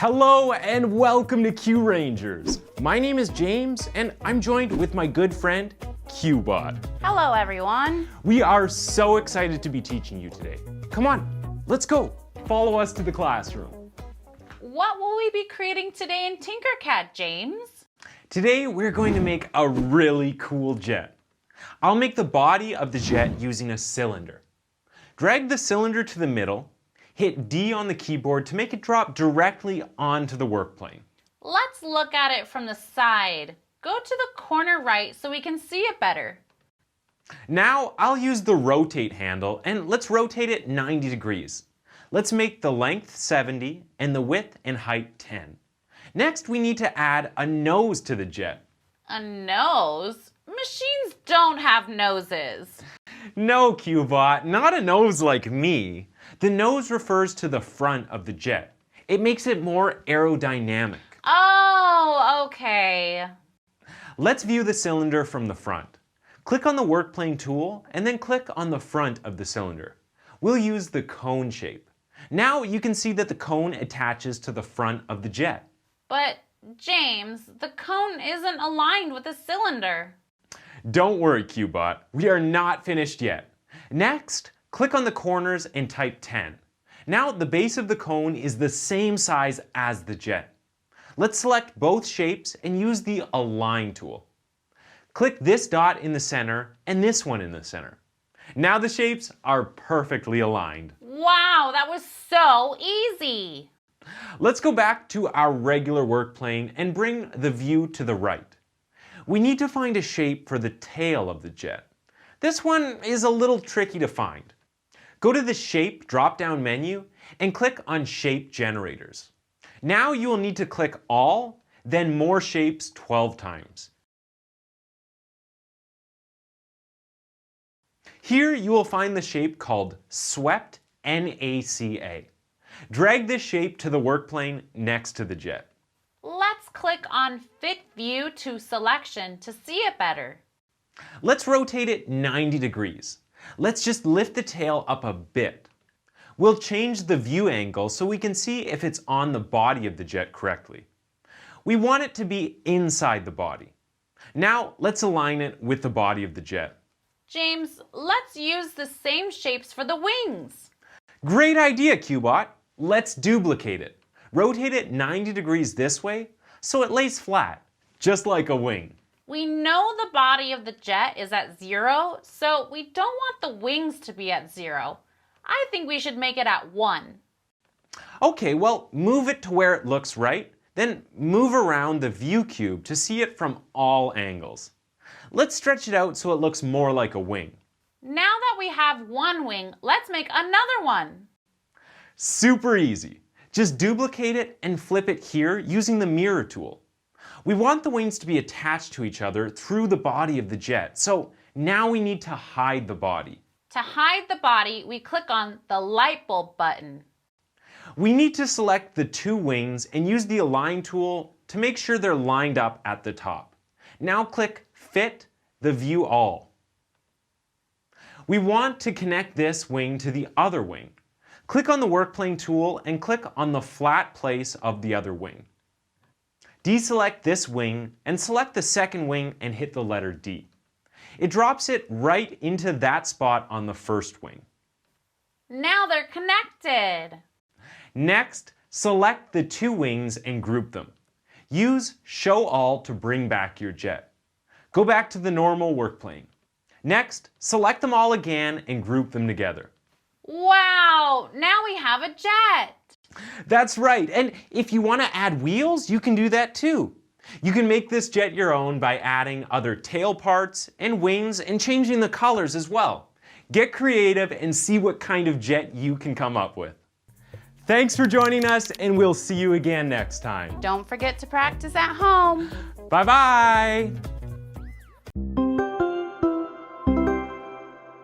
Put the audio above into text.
Hello and welcome to Q Rangers. My name is James and I'm joined with my good friend, QBot. Hello everyone. We are so excited to be teaching you today. Come on, let's go. Follow us to the classroom. What will we be creating today in Tinkercad, James? Today we're going to make a really cool jet. I'll make the body of the jet using a cylinder. Drag the cylinder to the middle. Hit D on the keyboard to make it drop directly onto the workplane. Let's look at it from the side. Go to the corner right so we can see it better. Now I'll use the rotate handle and let's rotate it 90 degrees. Let's make the length 70 and the width and height 10. Next we need to add a nose to the jet. A nose? Machines don't have noses. No, QBot, not a nose like me. The nose refers to the front of the jet. It makes it more aerodynamic. Oh, okay. Let's view the cylinder from the front. Click on the workplane tool and then click on the front of the cylinder. We'll use the cone shape. Now you can see that the cone attaches to the front of the jet. But James, the cone isn't aligned with the cylinder. Don't worry, QBot. We are not finished yet. Next, click on the corners and type 10. Now the base of the cone is the same size as the jet. Let's select both shapes and use the Align tool. Click this dot in the center and this one in the center. Now the shapes are perfectly aligned. Wow, that was so easy. Let's go back to our regular workplane and bring the view to the right. We need to find a shape for the tail of the jet. This one is a little tricky to find. Go to the Shape drop-down menu and click on Shape Generators. Now you will need to click All, then More Shapes 12 times. Here you will find the shape called Swept NACA. Drag this shape to the workplane next to the jet. Let's click on Fit View to Selection to see it better. Let's rotate it 90 degrees. Let's just lift the tail up a bit. We'll change the view angle so we can see if it's on the body of the jet correctly. We want it to be inside the body. Now let's align it with the body of the jet. James, let's use the same shapes for the wings. Great idea, QBot. Let's duplicate it. Rotate it 90 degrees this way so it lays flat, just like a wing. We know the body of the jet is at 0, so we don't want the wings to be at 0. I think we should make it at 1. Okay, well, move it to where it looks right, then move around the view cube to see it from all angles. Let's stretch it out so it looks more like a wing. Now that we have one wing, let's make another one. Super easy. Just duplicate it and flip it here using the mirror tool. We want the wings to be attached to each other through the body of the jet, so now we need to hide the body. To hide the body, we click on the light bulb button. We need to select the two wings and use the Align tool to make sure they're lined up at the top. Now click Fit the View All. We want to connect this wing to the other wing. Click on the workplane tool and click on the flat place of the other wing. Deselect this wing and select the second wing and hit the letter D. It drops it right into that spot on the first wing. Now they're connected. Next, select the two wings and group them. Use Show All to bring back your jet. Go back to the normal workplane. Next, select them all again and group them together. Wow, now we have a jet. That's right, and if you want to add wheels, you can do that too. You can make this jet your own by adding other tail parts and wings and changing the colors as well. Get creative and see what kind of jet you can come up with. Thanks for joining us, and we'll see you again next time. Don't forget to practice at home. Bye-bye.